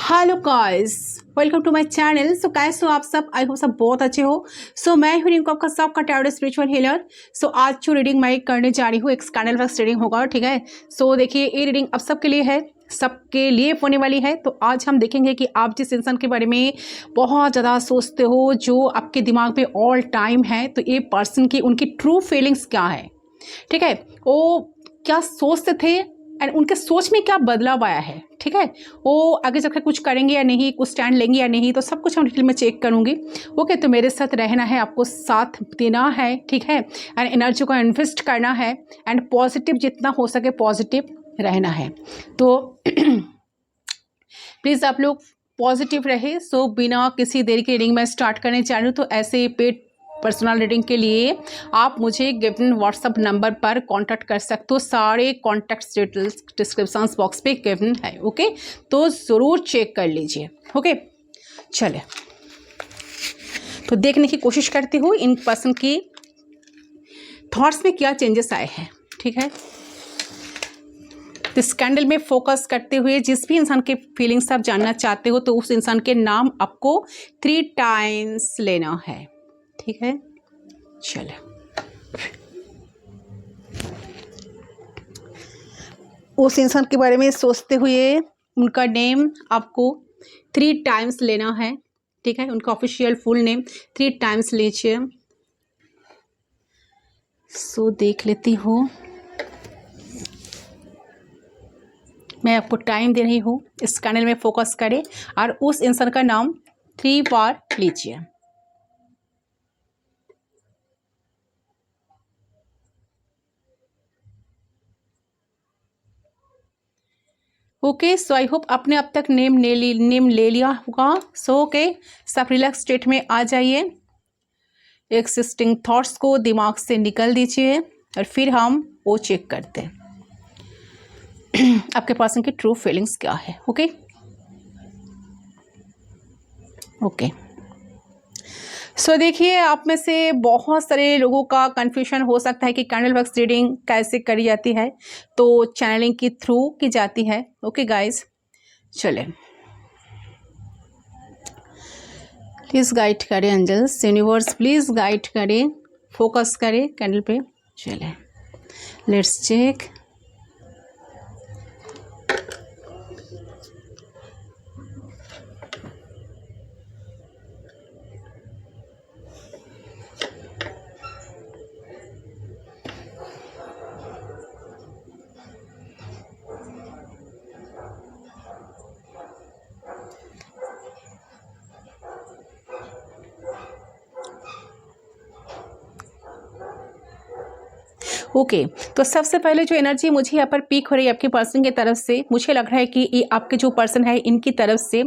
Hello guys, welcome to my channel. So कैसे हो आप सब? आई होप सब बहुत अच्छे हो। सो मैं हूं रिंकू, आपका सबका टैरो स्पिरिचुअल हीलर। सो आज जो रीडिंग मैं करने जा रही हूँ एक कैंडल वर्क्स रीडिंग होगा, ठीक है। सो देखिए, ये रीडिंग अब सबके लिए है, सबके लिए होने वाली है। तो आज हम देखेंगे कि आप जिस इंसान के बारे में बहुत ज़्यादा सोचते हो, जो आपके दिमाग में ऑल टाइम है, तो ये पर्सन की उनकी ट्रू फीलिंग्स क्या है, ठीक है। वो क्या सोचते थे एंड उनके सोच में क्या बदलाव आया है, ठीक है। वो आगे चलकर कुछ करेंगे या नहीं, कुछ स्टैंड लेंगे या नहीं, तो सब कुछ हम डिटेल में चेक करूंगी। ओके, तो मेरे साथ रहना है, आपको साथ देना है, ठीक है। एंड एनर्जी को इन्वेस्ट करना है एंड पॉजिटिव जितना हो सके पॉजिटिव रहना है। तो प्लीज़ आप लोग पॉजिटिव रहे। सो बिना किसी देरी के रीडिंग में स्टार्ट करने जा रही हूँ। तो ऐसे पेड पर्सनल रीडिंग के लिए आप मुझे गिवन व्हाट्सअप नंबर पर कांटेक्ट कर सकते हो। सारे कॉन्टैक्ट डिटेल्स डिस्क्रिप्शन बॉक्स पे गिवन है, ओके। तो ज़रूर चेक कर लीजिए, ओके। चले, तो देखने की कोशिश करती हूँ इन पर्सन की थॉट्स में क्या चेंजेस आए हैं, ठीक है। इस कैंडल में फोकस करते हुए जिस भी इंसान के फीलिंग्स आप जानना चाहते हो, तो उस इंसान के नाम आपको 3 टाइम्स लेना है, ठीक है। चले, उस इंसान के बारे में सोचते हुए उनका नेम आपको 3 टाइम्स लेना है, ठीक है। उनका ऑफिशियल फुल नेम 3 टाइम्स लीजिए। सो देख लेती हूँ, मैं आपको टाइम दे रही हूँ, इस कैंडल में फोकस करें और उस इंसान का नाम 3 बार लीजिए। ओके, सो आई होप आपने अब तक नेम ले लिया होगा। सो ओके, सब रिलैक्स स्टेट में आ जाइए, एक्सिस्टिंग थॉट्स को दिमाग से निकल दीजिए और फिर हम वो चेक करते हैं आपके पर्सन की ट्रू फीलिंग्स क्या है, ओके। ओके, सो देखिए, आप में से बहुत सारे लोगों का कन्फ्यूजन हो सकता है कि कैंडल वर्क्स रीडिंग कैसे करी जाती है। तो चैनलिंग के थ्रू की जाती है, ओके गाइस। चले, प्लीज़ गाइड करें एंजल्स, यूनिवर्स प्लीज़ गाइड करें, फोकस करें कैंडल पे। चले, लेट्स चेक। ओके, तो सबसे पहले जो एनर्जी मुझे यहाँ पर पीक हो रही है आपके पर्सन की तरफ से, मुझे लग रहा है कि ये आपके जो पर्सन है इनकी तरफ से,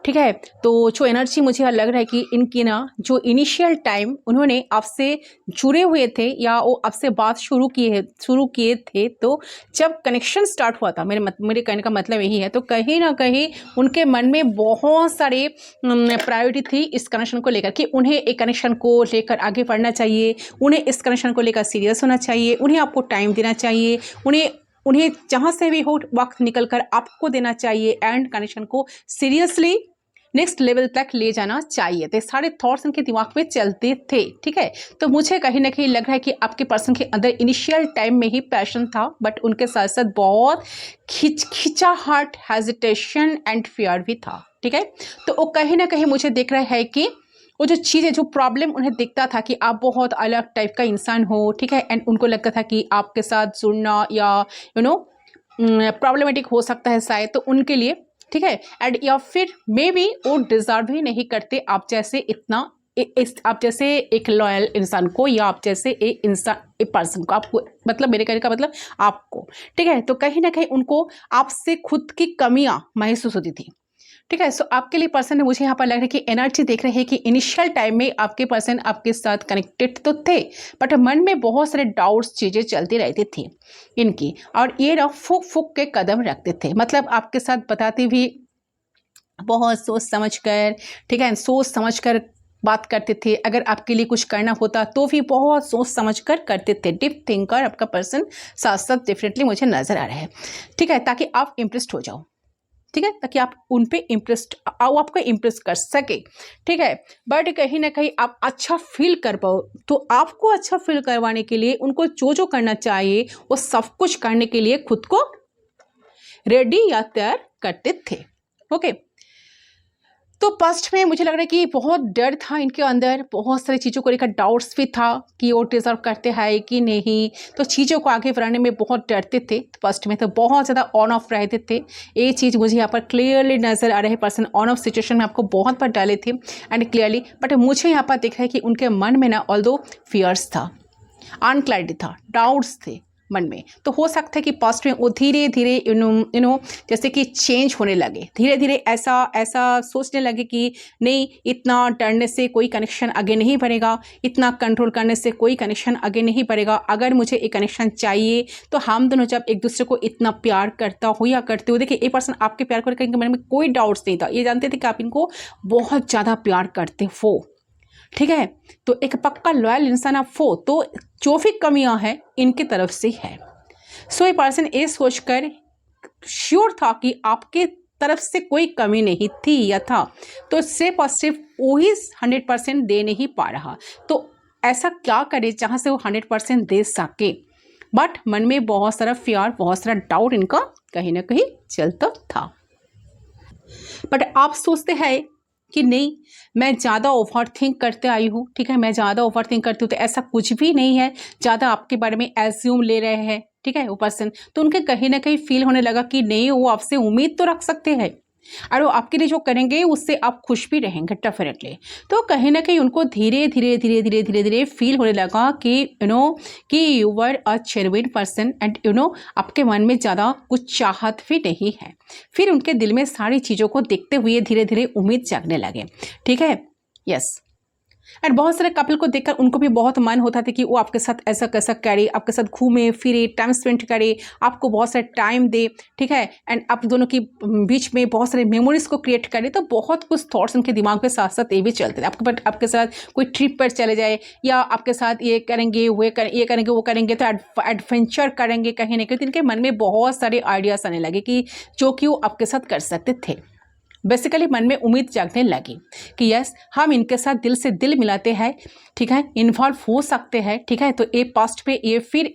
ठीक है। तो जो एनर्जी मुझे यहाँ लग रहा है कि इनकी ना जो इनिशियल टाइम उन्होंने आपसे जुड़े हुए थे या वो आपसे बात शुरू किए थे, तो जब कनेक्शन स्टार्ट हुआ था, मेरे कहने का मतलब यही है, तो कहीं ना कहीं उनके मन में बहुत सारे प्रायोरिटी थी इस कनेक्शन को लेकर, कि उन्हें एक कनेक्शन को लेकर आगे बढ़ना चाहिए, उन्हें इस कनेक्शन को लेकर सीरियस होना चाहिए, उन्हें आपको टाइम देना चाहिए, उन्हें जहाँ से भी हो वक्त निकल कर आपको देना चाहिए एंड कनेक्शन को सीरियसली नेक्स्ट लेवल तक ले जाना चाहिए। तो सारे थॉट्स उनके दिमाग में चलते थे, ठीक है। तो मुझे कहीं ना कहीं लग रहा है कि आपके पर्सन के अंदर इनिशियल टाइम में ही पैशन था, बट उनके साथ साथ बहुत खिंचाहट, हेजिटेशन एंड फियर भी था, ठीक है। तो वो कहीं ना कहीं मुझे दिख रहा है कि वो जो चीज़ें, जो प्रॉब्लम उन्हें दिखता था कि आप बहुत अलग टाइप का इंसान हो, ठीक है। एंड उनको लगता था कि आपके साथ जुड़ना या प्रॉब्लमेटिक हो सकता है शायद, तो उनके लिए, ठीक है। एंड या फिर मे बी वो डिजर्व ही नहीं करते आप जैसे आप जैसे एक लॉयल इंसान को, या आप जैसे एक पर्सन को, आपको मतलब मेरे कहने का मतलब आपको, ठीक है। तो कहीं ना कहीं उनको आपसे खुद की कमियां महसूस होती थी, ठीक है। सो आपके लिए पर्सन है, मुझे यहाँ पर लग रहा है कि एनर्जी देख रहे हैं कि इनिशियल टाइम में आपके पर्सन आपके साथ कनेक्टेड तो थे, बट मन में बहुत सारे डाउट्स, चीज़ें चलती रहती थी इनकी, और ये ना फूक के कदम रखते थे, मतलब आपके साथ बताते भी बहुत सोच समझ कर, ठीक है, सोच समझ कर बात करते थे। अगर आपके लिए कुछ करना होता तो भी बहुत सोच समझ कर करते थे। डीप थिंकर आपका पर्सन साथ साथ डेफिनेटली मुझे नज़र आ रहा है, ठीक है, ताकि आप इम्प्रेस्ड हो जाओ, ठीक है, ताकि आप उन पे आपको इम्प्रेस कर सके, ठीक है। बट कहीं ना कहीं आप अच्छा फील कर पाओ, तो आपको अच्छा फील करवाने के लिए उनको जो जो करना चाहिए वो सब कुछ करने के लिए खुद को रेडी या तैयार करते थे। ओके, तो फर्स्ट में मुझे लग रहा है कि बहुत डर था इनके अंदर, बहुत सारी चीज़ों को लेकर डाउट्स भी था कि वो डिजर्व करते हैं कि नहीं, तो चीज़ों को आगे बढ़ाने में बहुत डरते थे। फर्स्ट में तो बहुत ज़्यादा ऑन ऑफ रहते थे, ये चीज़ मुझे यहाँ पर क्लियरली नज़र आ रहा है। पर्सन ऑन ऑफ सिचुएशन में आपको बहुत बार डाले थे एंड क्लियरली, बट मुझे यहाँ पर दिख रहा है कि उनके मन में ना ऑल्दो फियर्स था, अनक्लैरिटी था, डाउट्स थे मन में। तो हो सकता है कि पास्ट में वो धीरे धीरे यू नो जैसे कि चेंज होने लगे, धीरे धीरे ऐसा सोचने लगे कि नहीं, इतना डरने से कोई कनेक्शन आगे नहीं बढ़ेगा, इतना कंट्रोल करने से कोई कनेक्शन आगे नहीं बढ़ेगा। अगर मुझे एक कनेक्शन चाहिए तो हम दोनों जब एक दूसरे को इतना प्यार करता हो या करते हो, देखिए ये पर्सन आपके प्यार को लेकर इनके मन में कोई डाउट्स नहीं था, ये जानते थे कि आप इनको बहुत ज़्यादा प्यार करते हो, ठीक है। तो एक पक्का लॉयल इंसान आप हो, तो जो भी कमियां हैं इनकी तरफ से है। सो ये पर्सन ये सोचकर श्योर था कि आपके तरफ से कोई कमी नहीं थी या था, तो सिर्फ और सिर्फ वही 100% दे नहीं पा रहा। तो ऐसा क्या करे जहां से वो 100% दे सके, बट मन में बहुत सारा फियर, बहुत सारा डाउट इनका कहीं ना कहीं चलता था। बट आप सोचते हैं कि नहीं, मैं ज़्यादा ओवर थिंक करते आई हूँ, ठीक है, मैं ज़्यादा ओवर थिंक करती हूँ, तो ऐसा कुछ भी नहीं है, ज़्यादा आपके बारे में एज्यूम ले रहे हैं, ठीक है वो पर्सन। तो उनके कहीं ना कहीं फील होने लगा कि नहीं, वो आपसे उम्मीद तो रख सकते हैं और वो आपके लिए जो करेंगे उससे आप खुश भी रहेंगे डेफिनेटली। तो कहीं ना कहीं उनको धीरे धीरे धीरे धीरे धीरे धीरे फील होने लगा कि कि you were a genuine person and आपके मन में ज़्यादा कुछ चाहत भी नहीं है। फिर उनके दिल में सारी चीज़ों को देखते हुए धीरे धीरे उम्मीद जागने लगे, ठीक है, यस। एंड बहुत सारे कपल को देखकर उनको भी बहुत मन होता था कि वो आपके साथ ऐसा कैसा करे, आपके साथ घूमे फिरे, टाइम स्पेंड करे, आपको बहुत सारे टाइम दे, ठीक है, एंड आप दोनों के बीच में बहुत सारे मेमोरीज को क्रिएट करे। तो बहुत कुछ थॉट्स उनके दिमाग के साथ साथ ये भी चलते थे, आपके साथ कोई ट्रिप पर चले जाए, या आपके साथ ये करेंगे ये करेंगे वो करेंगे, तो एडवेंचर करेंगे कहीं ना कहीं। इनके मन में बहुत सारे आइडियाज आने लगे कि जो कि वो आपके साथ कर सकते थे। बेसिकली मन में उम्मीद जागने लगी कि यस, हम इनके साथ दिल से दिल मिलाते हैं, ठीक है, इन्वॉल्व हो सकते हैं, ठीक है। तो ये पास्ट में ये फिर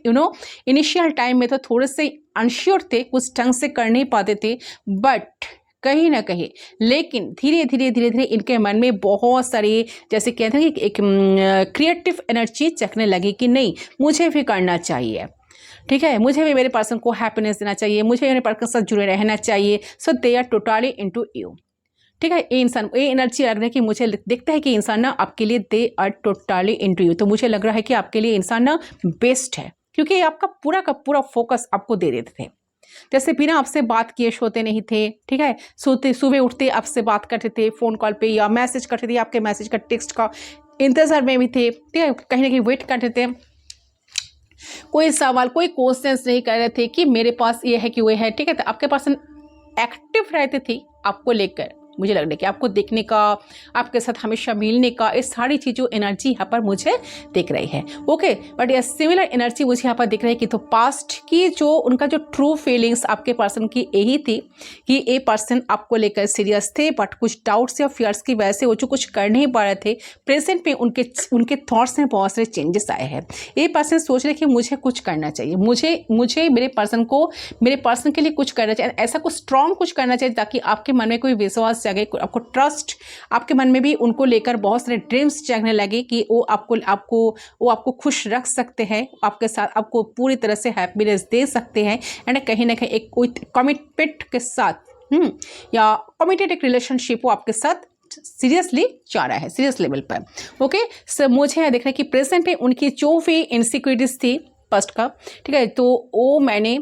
इनिशियल टाइम में तो थोड़े से अनश्योर थे, कुछ ढंग से कर नहीं पाते थे, बट कहीं ना कहीं लेकिन धीरे धीरे धीरे धीरे इनके मन में बहुत सारी, जैसे कहते हैं कि एक क्रिएटिव एनर्जी जगने लगी कि नहीं, मुझे भी करना चाहिए, ठीक है, मुझे भी मेरे पर्सन को हैप्पीनेस देना चाहिए, मुझे मेरे पर्सन के साथ जुड़े रहना चाहिए। So they are totally into you, ठीक है। ये इंसान, ये एनर्जी लग रहा है कि मुझे दिखता है कि इंसान ना आपके लिए they are totally into you. तो मुझे लग रहा है कि आपके लिए इंसान ना बेस्ट है, क्योंकि ये आपका पूरा का पूरा फोकस आपको दे देते थे। जैसे बिना आपसे बात किए सोते नहीं थे, ठीक है, सुबह उठते आपसे बात करते थे फ़ोन कॉल पे या मैसेज करते थे, आपके मैसेज का टेक्स्ट का इंतज़ार में भी थे, ठीक है, कहीं ना कहीं वेट करते थे। कोई सवाल, कोई क्वेश्चंस नहीं कर रहे थे कि मेरे पास ये है कि वो है, ठीक है। तो आपके पर्सन एक्टिव रहते थे आपको लेकर, मुझे लग रहा है कि आपको देखने का, आपके साथ हमेशा मिलने का, ये सारी चीज़ों एनर्जी यहाँ पर मुझे दिख रही है, ओके। बट ये सिमिलर एनर्जी मुझे यहाँ पर दिख रही है कि तो पास्ट की जो उनका जो ट्रू फीलिंग्स आपके पर्सन की यही थी कि ये पर्सन आपको लेकर सीरियस थे, बट कुछ डाउट्स या फियर्स की वजह से वो जो कुछ कर नहीं पा रहे थे, प्रेजेंट में उनके थॉट्स में बहुत सारे चेंजेस आए हैं। ये पर्सन सोच रहे कि मुझे कुछ करना चाहिए, मुझे मेरे पर्सन के लिए कुछ करना चाहिए, ऐसा कुछ स्ट्रॉन्ग कुछ करना चाहिए ताकि आपके मन में कोई विश्वास जागे, आपको ट्रस्ट, आपके मन में भी उनको लेकर बहुत सारे ड्रीम्स जागने लगे कि वो आपको खुश रख सकते हैं, आपके साथ आपको पूरी तरह से हैप्पीनेस दे सकते हैं, एंड कहीं ना कहीं एक कमिटमेंट के साथ या कमिटेड एक रिलेशनशिप वो आपके साथ सीरियसली चाह रहा है, सीरियस लेवल पर, ओके। सो मुझे यह देख रहा है कि प्रेजेंट में उनकी जो भी इनसिक्योरिटीज थी पास्ट का, ठीक है, तो वो मैंने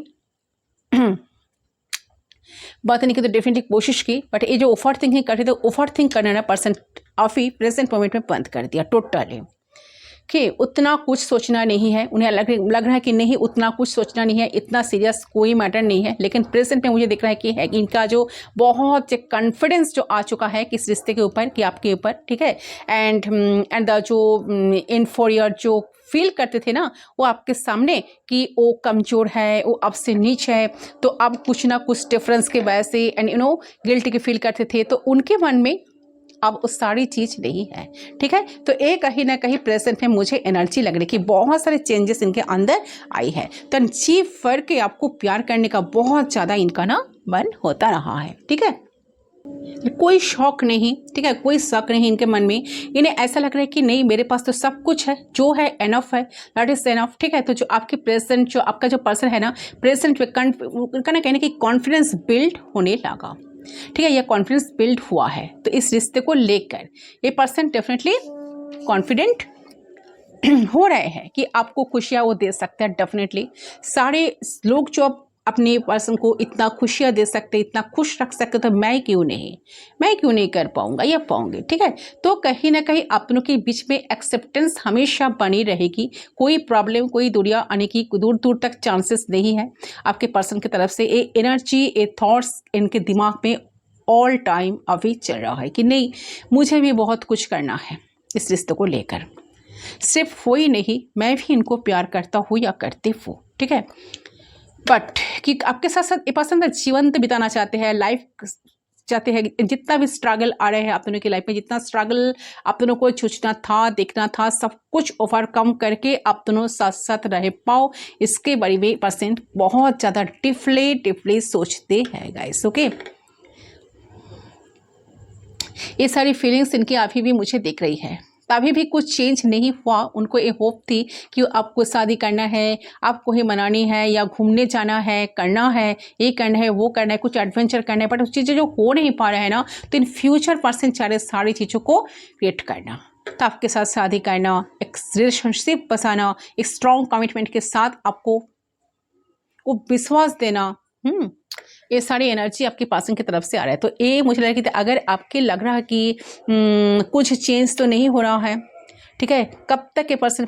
बात नहीं की तो डेफिनेटली कोशिश की, बट ये जो ओवर थिंकिंग करते थे, ओवर थिंक करना ना पर्सन काफ़ी प्रेजेंट मोमेंट में बंद कर दिया टोटली, कि उतना कुछ सोचना नहीं है। उन्हें लग रहा है कि नहीं, उतना कुछ सोचना नहीं है, इतना सीरियस कोई मैटर नहीं है। लेकिन प्रेजेंट में मुझे दिख रहा है कि इनका जो बहुत कॉन्फिडेंस जो आ चुका है किस रिश्ते के ऊपर, कि आपके ऊपर, ठीक है, एंड द जो इनफोरियर जो फील करते थे ना वो आपके सामने कि वो कमज़ोर है, वो आपसे नीच है, तो अब कुछ ना कुछ डिफरेंस की वजह से एंड गिल्ट की फील करते थे, तो उनके मन में अब वो सारी चीज़ नहीं है। ठीक है, तो ये कहीं ना कहीं प्रेजेंट में मुझे एनर्जी लग रही है कि बहुत सारे चेंजेस इनके अंदर आई है। तो जी फर्क है, आपको प्यार करने का बहुत ज़्यादा इनका ना मन होता रहा है। ठीक है, कोई शौक नहीं, ठीक है, कोई शक नहीं इनके मन में। इन्हें ऐसा लग रहा है कि नहीं मेरे पास तो सब कुछ है, जो है एनफ है, दैट इज एनफ। ठीक है, तो जो आपके प्रेजेंट जो आपका जो पर्सन है ना प्रेजेंट में उनका ना कहने की कॉन्फिडेंस बिल्ड होने लगा। ठीक है, यह कॉन्फिडेंस बिल्ड हुआ है, तो इस रिश्ते को लेकर ये पर्सन डेफिनेटली कॉन्फिडेंट हो रहे हैं कि आपको खुशियाँ वो दे सकते हैं। डेफिनेटली सारे लोग जो अपने पर्सन को इतना खुशियाँ दे सकते, इतना खुश रख सकते, तो मैं क्यों नहीं कर पाऊंगा या पाऊंगी। ठीक है, तो कहीं ना कहीं अपनों के बीच में एक्सेप्टेंस हमेशा बनी रहेगी, कोई प्रॉब्लम कोई दूरियाँ आने की दूर दूर तक चांसेस नहीं है आपके पर्सन की तरफ से। ये एनर्जी ये थॉट्स इनके दिमाग में ऑल टाइम अभी चल रहा है कि नहीं मुझे भी बहुत कुछ करना है इस रिश्ते को लेकर। सिर्फ वो ही नहीं, मैं भी इनको प्यार करता हूँ या करती हूँ। ठीक है, बट कि आपके साथ साथ ये पर्सन जीवन तो बिताना चाहते हैं, लाइफ चाहते हैं, जितना भी स्ट्रगल आ रहे हैं आप दोनों की लाइफ में, जितना स्ट्रगल आप दोनों को छूटना था, देखना था, सब कुछ ओवरकम करके आप दोनों साथ साथ रह पाओ, इसके बारे में पर्सन बहुत ज़्यादा डीपली सोचते हैं गाइस। ओके, ये सारी फीलिंग्स इनकी अभी भी मुझे दिख रही है, तभी भी कुछ चेंज नहीं हुआ। उनको ये होप थी कि आपको शादी करना है, आपको ही मनानी है, या घूमने जाना है, करना है, ये करना है, वो करना है, कुछ एडवेंचर करना है, बट उस चीज़ें जो हो नहीं पा रहा है ना, तो इन फ्यूचर पर्सन चाह रहे सारी चीज़ों को क्रिएट करना, तो आपके साथ शादी करना, एक रिलेशनशिप बसाना, एक स्ट्रॉन्ग कमिटमेंट के साथ आपको वो विश्वास देना। ये सारी एनर्जी आपके पर्सन की तरफ से आ रहा है। तो ये मुझे लग रहा है कि अगर आपके लग रहा है कि कुछ चेंज तो नहीं हो रहा है, ठीक है, कब तक ये पर्सन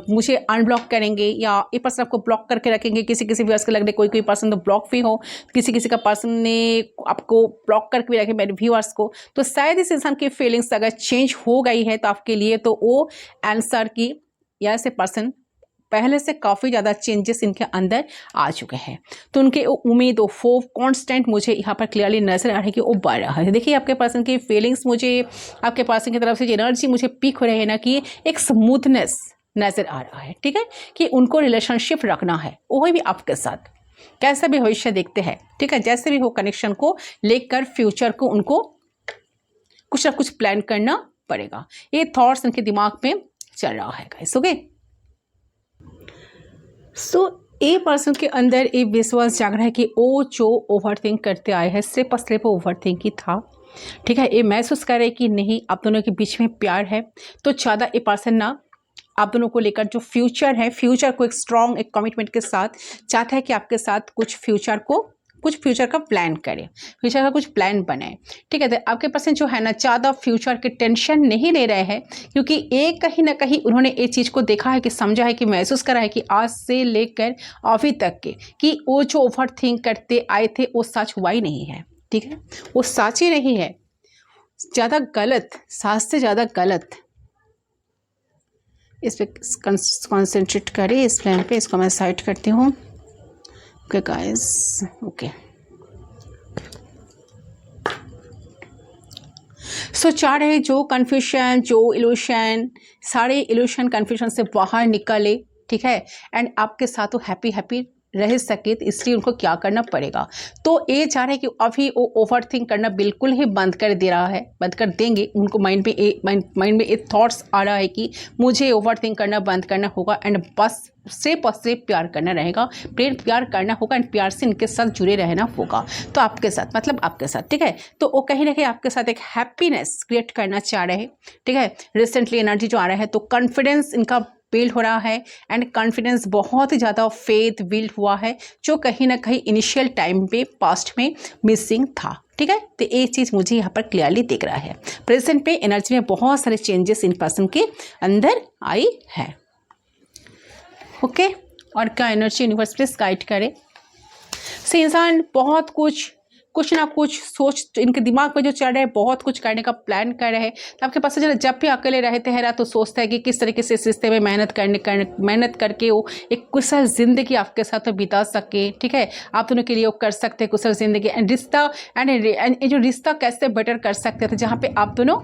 मुझे अनब्लॉक करेंगे या ये पर्सन आपको ब्लॉक करके रखेंगे। किसी व्यूअर्स को लग रहा है कोई पर्सन तो ब्लॉक भी हो, किसी का पर्सन ने आपको ब्लॉक करके भी रखे मेरे व्यूअर्स को, तो शायद इस इंसान की फीलिंग्स अगर चेंज हो गई है तो आपके लिए तो वो आंसर की या ऐसे पर्सन पहले से काफ़ी ज़्यादा चेंजेस इनके अंदर आ चुके हैं। तो उनके उम्मीद और फोप कांस्टेंट मुझे यहाँ पर क्लियरली नजर आ रही है कि वो बढ़ रहा है। देखिए आपके पर्सन की फीलिंग्स मुझे, आपके पर्सन की तरफ से जो एनर्जी मुझे पिक हो रही है ना, कि एक स्मूथनेस नज़र आ रहा है। ठीक है, कि उनको रिलेशनशिप रखना है, वो भी आपके साथ कैसा भी भविष्य देखते हैं। ठीक है, जैसे भी हो कनेक्शन को लेकर फ्यूचर को उनको कुछ ना कुछ प्लान करना पड़ेगा। ये थॉट्स उनके दिमाग में चल रहा है guys. Okay, so a person के अंदर एक विश्वास जाग रहा है कि वो जो ओवरथिंक करते आए हैं सिर्फ ओवरथिंक ही था। ठीक है, ये महसूस कर रहे कि नहीं आप दोनों के बीच में प्यार है, तो ज़्यादा ये पर्सन ना आप दोनों को लेकर जो फ्यूचर है, फ्यूचर को एक स्ट्रॉन्ग एक कमिटमेंट के साथ चाहता है कि आपके साथ कुछ फ्यूचर का प्लान करें, फ्यूचर का कुछ प्लान बनाए। ठीक है, तो आपके पर्सन जो है ना ज़्यादा फ्यूचर के टेंशन नहीं ले रहे हैं, क्योंकि एक कहीं ना कहीं उन्होंने ये चीज़ को देखा है कि समझा है कि महसूस करा है कि आज से लेकर अभी तक के कि वो जो ओवर थिंक करते आए थे वो सच हुआ ही नहीं है। ठीक है, वो सच ही नहीं है, ज़्यादा गलत, सच से ज़्यादा गलत। इस पर कॉन्सेंट्रेट करें, इस प्लान पे, इसको मैं साइड करती हूँ। ओके गाइस, ओके, सो चाह रहे जो कन्फ्यूशन, जो इल्यूशन, सारे इल्यूशन कन्फ्यूजन से बाहर निकले। ठीक है, एंड आपके साथ वो हैप्पी रह सके, तो इसलिए उनको क्या करना पड़ेगा। तो ये चाह रहे हैं कि अभी वो ओवर थिंक करना बिल्कुल ही बंद कर दे रहा है, बंद कर देंगे। उनको माइंड में एक थॉट्स आ रहा है कि मुझे ओवर थिंक करना बंद करना होगा एंड बस सिर्फ और सिर्फ प्यार करना रहेगा, प्यार करना होगा एंड प्यार से इनके साथ जुड़े रहना होगा। तो आपके साथ मतलब आपके साथ, ठीक है, तो वो कहीं ना कहीं आपके साथ एक हैप्पीनेस क्रिएट करना चाह रहे हैं। ठीक है, रिसेंटली एनर्जी जो आ रहा है तो कॉन्फिडेंस इनका बिल्ड हो रहा है एंड कॉन्फिडेंस बहुत ही ज़्यादा फेथ बिल्ड हुआ है, जो कहीं ना कहीं इनिशियल टाइम पे पास्ट में मिसिंग था। ठीक है, तो ये चीज़ मुझे यहाँ पर क्लियरली दिख रहा है। प्रेजेंट पे एनर्जी में बहुत सारे चेंजेस इन पर्सन के अंदर आई है। ओके, और क्या एनर्जी यूनिवर्स प्लीज गाइड करे। से इंसान बहुत कुछ कुछ ना कुछ सोच इनके दिमाग में जो चल रहा है, बहुत कुछ करने का प्लान कर रहे हैं। तो आपके पास जब भी अकेले रहते हैं ना तो सोचता है कि किस तरीके से इस रिश्ते में मेहनत करके वो एक कुशल ज़िंदगी आपके साथ बिता सके। ठीक है, आप दोनों के लिए वो कर सकते हैं कुशल ज़िंदगी एंड ये जो रिश्ता कैसे बेटर कर सकते थे, जहाँ पे आप दोनों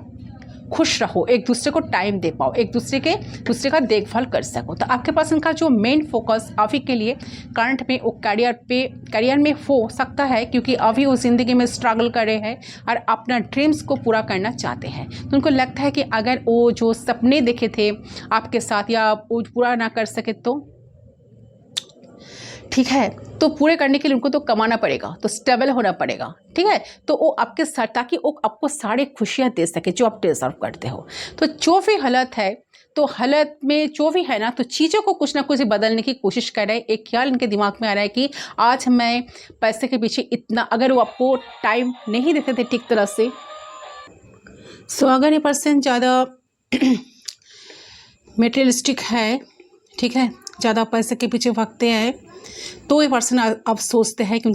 खुश रहो, एक दूसरे को टाइम दे पाओ, एक दूसरे का देखभाल कर सको। तो आपके पास इनका जो मेन फोकस अभी के लिए करंट में वो करियर में हो सकता है, क्योंकि अभी वो ज़िंदगी में स्ट्रगल कर रहे हैं और अपना ड्रीम्स को पूरा करना चाहते हैं। तो उनको लगता है कि अगर वो जो सपने देखे थे आपके साथ या वो पूरा ना कर सके तो ठीक है, तो पूरे करने के लिए उनको तो कमाना पड़ेगा, तो स्टेबल होना पड़ेगा। ठीक है, तो वो आपके साथ, ताकि वो आपको सारे खुशियाँ दे सके जो आप डिजर्व करते हो। तो जो भी हालत है, तो हालत में जो भी है ना, तो चीज़ों को कुछ ना कुछ बदलने की कोशिश कर रहे हैं। एक ख्याल इनके दिमाग में आ रहा है कि आज मैं पैसे के पीछे इतना, अगर वो आपको टाइम नहीं देते थे ठीक तरह से, सो अगर ये पर्सन ज़्यादा मटेरियलिस्टिक है, ठीक है, ज़्यादा पैसे के पीछे भागते हैं, तो ये पर्सन अब सोचते हैं कि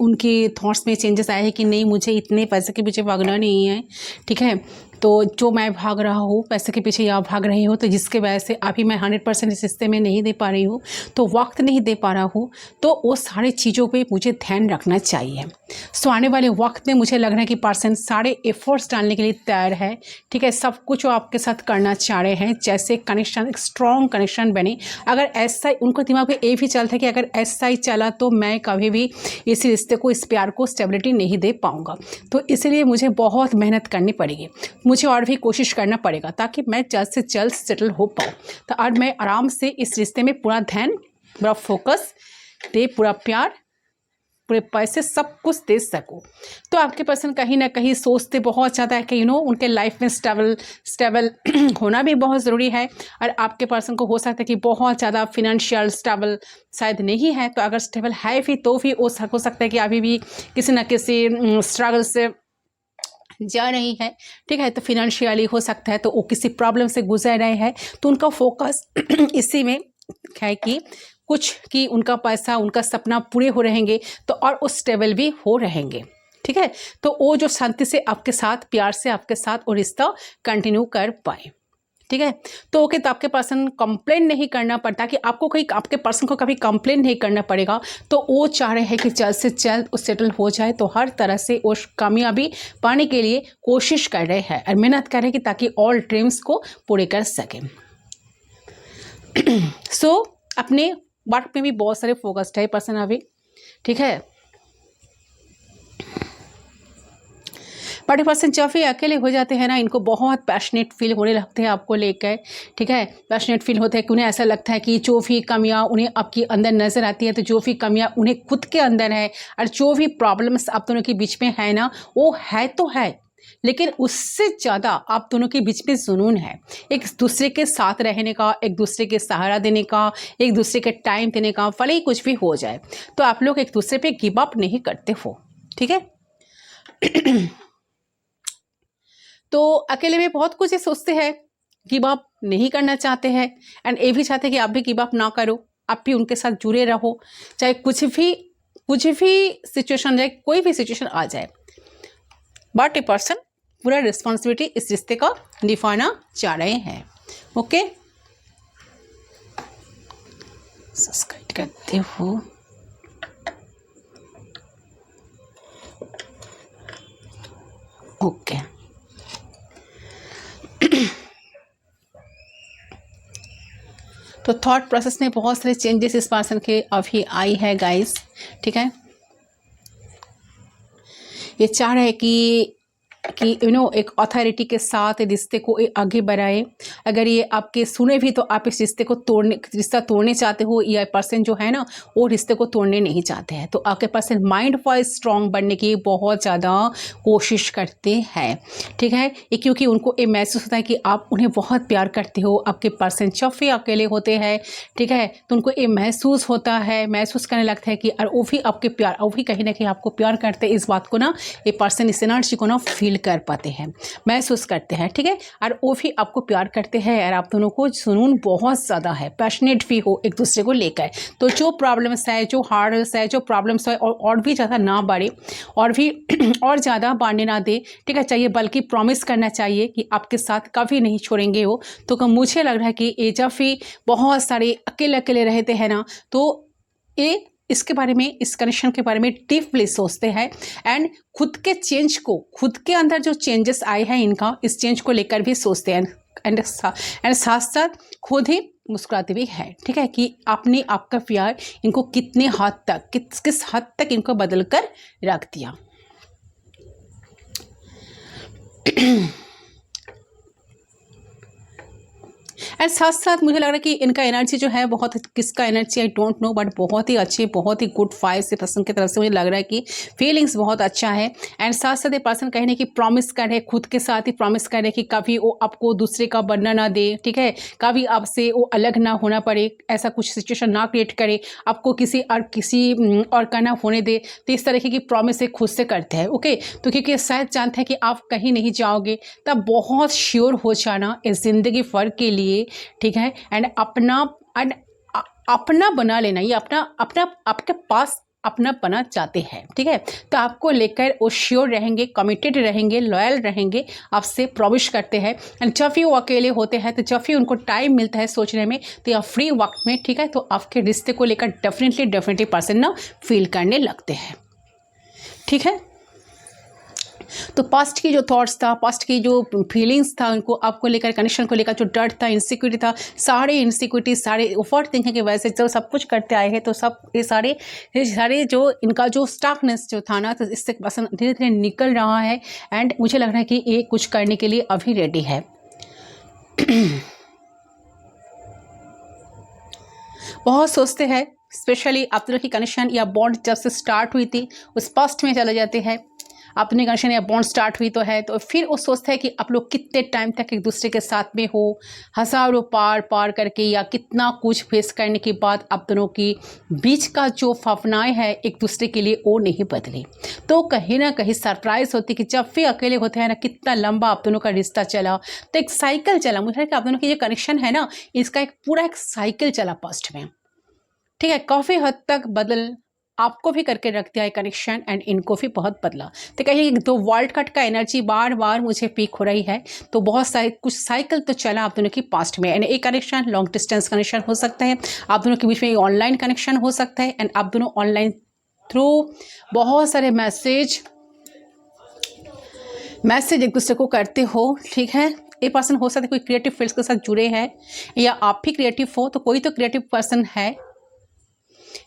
उनकी थॉट्स में चेंजेस आए हैं कि नहीं, मुझे इतने पैसे के पीछे भागना नहीं है। ठीक है, तो जो मैं भाग रहा हूँ पैसे के पीछे या भाग रही हूँ, तो जिसके वजह से अभी मैं 100% इस रिश्ते में नहीं दे पा रही हूँ, तो वक्त नहीं दे पा रहा हूँ, तो वो सारी चीज़ों पे मुझे ध्यान रखना चाहिए। सो आने वाले वक्त में मुझे लग रहा है कि पर्सन सारे एफर्ट्स डालने के लिए तैयार है। ठीक है, सब कुछ वो आपके साथ करना चाह रहे हैं, जैसे कनेक्शन, एक स्ट्रॉन्ग कनेक्शन बने। अगर ऐसा, उनको दिमाग में ये भी चलता है कि अगर ऐसा ही चला तो मैं कभी भी इस रिश्ते को, इस प्यार को स्टेबिलिटी नहीं दे पाऊँगा। तो इसलिए मुझे बहुत मेहनत करनी पड़ेगी, मुझे और भी कोशिश करना पड़ेगा, ताकि मैं जल्द से जल्द सेटल हो पाऊँ। तो और मैं आराम से इस रिश्ते में पूरा ध्यान, पूरा फोकस दे, पूरा प्यार, पूरे पैसे, सब कुछ दे सकूँ। तो आपके पर्सन कहीं ना कहीं सोचते बहुत ज़्यादा है कि उनके लाइफ में स्टेबल होना भी बहुत ज़रूरी है। और आपके पर्सन को हो सकता है कि बहुत ज़्यादा फिनेंशियल स्टेबल शायद नहीं है, तो अगर स्टेबल है भी तो भी हो सकता है कि अभी भी किसी न किसी स्ट्रगल से जा रही है। ठीक है, तो फिनेंशियली हो सकता है तो वो किसी प्रॉब्लम से गुजर रहे हैं, तो उनका फोकस इसी में है कि उनका पैसा, उनका सपना पूरे हो रहेंगे, तो और वो स्टेबल भी हो रहेंगे। ठीक है, तो वो जो शांति से आपके साथ, प्यार से आपके साथ वो रिश्ता कंटिन्यू कर पाए। ठीक है, तो ओके, तो आपके पर्सन कंप्लेन नहीं करना पड़ता, कि आपको कहीं, आपके पर्सन को कभी कंप्लेन नहीं करना पड़ेगा। तो वो चाह रहे हैं कि जल्द से जल्द वो सेटल हो जाए, तो हर तरह से वो कामयाबी पाने के लिए कोशिश कर रहे हैं और मेहनत कर रहे हैं कि ताकि ऑल ड्रीम्स को पूरे कर सकें। सो अपने वर्क में भी बहुत सारे फोकस्ड है पर्सन अभी। ठीक है, बट पर्सन जब भी अकेले हो जाते हैं ना, इनको बहुत पैशनेट फील होने लगते हैं आपको लेकर। ठीक है, पैशनेट फील होते हैं कि उन्हें ऐसा लगता है कि जो भी कमियां उन्हें आपके अंदर नज़र आती है, तो जो भी कमियां उन्हें खुद के अंदर है, और जो भी प्रॉब्लम्स आप दोनों के बीच में है ना, वो है तो है, लेकिन उससे ज़्यादा आप दोनों के बीच में जुनून है, एक दूसरे के साथ रहने का, एक दूसरे के सहारा देने का, एक दूसरे के टाइम देने का। भले ही कुछ भी हो जाए, तो आप लोग एक दूसरे पे गिव अप नहीं करते हो। ठीक है, तो अकेले में बहुत कुछ ये सोचते हैं, गिव अप नहीं करना चाहते हैं, एंड ये भी चाहते हैं कि आप भी गिव अप ना करो, आप भी उनके साथ जुड़े रहो, चाहे कुछ भी सिचुएशन जाए, कोई भी सिचुएशन आ जाए। बट ए पर्सन पूरा रिस्पॉन्सिबिलिटी इस रिश्ते का निभाना चाह रहे हैं। ओके, सब्सक्राइब करते हो। ओके, तो थॉट प्रोसेस में बहुत सारे चेंजेस इस पर्सन के अभी आई है गाइस। ठीक है, ये चाह रहे हैं कि एक अथॉरिटी के साथ रिश्ते को आगे बढ़ाए। अगर ये आपके सुने भी, तो आप इस रिश्ता तोड़ने चाहते हो, या पर्सन जो है ना वो रिश्ते को तोड़ने नहीं चाहते हैं, तो आपके पर्सन माइंड वाइज स्ट्रॉन्ग बनने की बहुत ज़्यादा कोशिश करते हैं। ठीक है, ये क्योंकि उनको ये महसूस होता है कि आप उन्हें बहुत प्यार करते हो। आपके पर्सन जब भी अकेले होते हैं, ठीक है, तो उनको ये महसूस होता है, महसूस करने लगता है कि और वो भी आपके प्यार, वो भी कहीं ना कहीं आपको प्यार करते हैं। इस बात को ना, ये पर्सन इस एनर्जी को ना फील कर पाते हैं, महसूस करते हैं, ठीक है। और वो भी आपको प्यार करते हैं और आप दोनों को जुनून बहुत ज़्यादा है, पैशनेट भी हो एक दूसरे को लेकर। तो जो प्रॉब्लम्स है, जो हार्ड्स है, जो प्रॉब्लम्स है और भी ज़्यादा ना बढ़े और भी और ज़्यादा बढ़ने ना दे, ठीक है, चाहिए, बल्कि प्रॉमिस करना चाहिए कि आपके साथ कभी नहीं छोड़ेंगे वो। तो मुझे लग रहा है कि ये जब भी बहुत सारे अकेले अकेले रहते हैं ना, तो ये इसके बारे में, इस कनेक्शन के बारे में डीपली सोचते हैं एंड खुद के चेंज को, खुद के अंदर जो चेंजेस आए हैं इनका, इस चेंज को लेकर भी सोचते हैं एंड साथ साथ खुद ही मुस्कुराते भी है, ठीक है, कि आपने आपका प्यार इनको कितने हद तक, किस हद तक इनको बदल कर रख दिया। एंड साथ साथ मुझे लग रहा है कि इनका एनर्जी जो है, बहुत, किसका energy I don't know, but बहुत ही अच्छी, बहुत ही गुड फाइव से पर्सन की तरफ से मुझे लग रहा है कि फीलिंग्स बहुत अच्छा है। एंड साथ साथ ये पर्सन कहने की प्रॉमिस कर रहे, खुद के साथ ही प्रॉमिस कर रहे कि कभी वो आपको दूसरे का बनना ना दे, ठीक है, कभी आपसे वो अलग ना होना पड़े, ऐसा कुछ सिचुएशन ना क्रिएट करे, आपको किसी और का ना होने दे। तो इस तरीके की प्रॉमिस एक खुद से करते हैं, ओके। तो क्योंकि शायद जानते हैं कि आप कहीं नहीं जाओगे, तब बहुत श्योर हो जाना इस ज़िंदगी भर के लिए, ठीक है, एंड अपना बना लेना, ये अपना आपके पास अपना बना चाहते हैं, ठीक है। तो आपको लेकर वो श्योर रहेंगे, कमिटेड रहेंगे, लॉयल रहेंगे, आपसे प्रॉमिस करते हैं। एंड जब भी वो अकेले होते हैं, तो जब भी उनको टाइम मिलता है सोचने में, तो या फ्री वक्त में, ठीक है, तो आपके रिश्ते को लेकर डेफिनेटली पर्सन ना फील करने लगते हैं, ठीक है। तो पास्ट की जो थॉट्स था, पास्ट की जो फीलिंग्स था, उनको आपको लेकर, कनेक्शन को लेकर जो डर था, इनसिक्योरिटी था, सारे इनसिक्योरिटी, सारे ओवर थिंकिंग की वजह से जो सब कुछ करते आए हैं, तो सब ये सारे जो इनका जो स्टकनेस जो था ना, तो इससे पर्सन धीरे धीरे निकल रहा है। एंड मुझे लग रहा है कि ये कुछ करने के लिए अभी रेडी है। बहुत सोचते हैं, स्पेशली आप दोनों की कनेक्शन या बॉन्ड जब से स्टार्ट हुई थी, उस पास्ट में चले जाते हैं। अपनी कनेक्शन या बॉन्ड स्टार्ट हुई तो है, तो फिर वो सोचते हैं कि आप लोग कितने टाइम तक एक दूसरे के साथ में हो, हज़ारों पार करके, या कितना कुछ फेस करने के बाद आप दोनों की बीच का जो भावनाएं है एक दूसरे के लिए, वो नहीं बदली। तो कहीं ना कहीं सरप्राइज होती कि जब भी अकेले होते हैं ना, कितना लंबा आप दोनों का रिश्ता चला, तो एक साइकिल चला। मुझे लगता है कि आप दोनों की जो कनेक्शन है ना, इसका एक पूरा एक साइकिल चला पास्ट में, ठीक है। काफ़ी हद तक बदल आपको भी करके रख दिया है कनेक्शन, एंड इनको भी बहुत बदला। तो कहीं तो वर्ल्ड कट का एनर्जी बार बार मुझे पीक हो रही है। तो बहुत सारे कुछ साइकिल तो चला आप दोनों की पास्ट में, एंड एक कनेक्शन लॉन्ग डिस्टेंस कनेक्शन हो सकता है, आप दोनों के बीच में ऑनलाइन कनेक्शन हो सकता है, एंड आप दोनों ऑनलाइन थ्रू बहुत सारे मैसेज एक दूसरे को करते हो, ठीक है। एक पर्सन हो सकता है कोई क्रिएटिव फील्ड्स के साथ जुड़े हैं, या आप भी क्रिएटिव हो, तो कोई तो क्रिएटिव पर्सन है,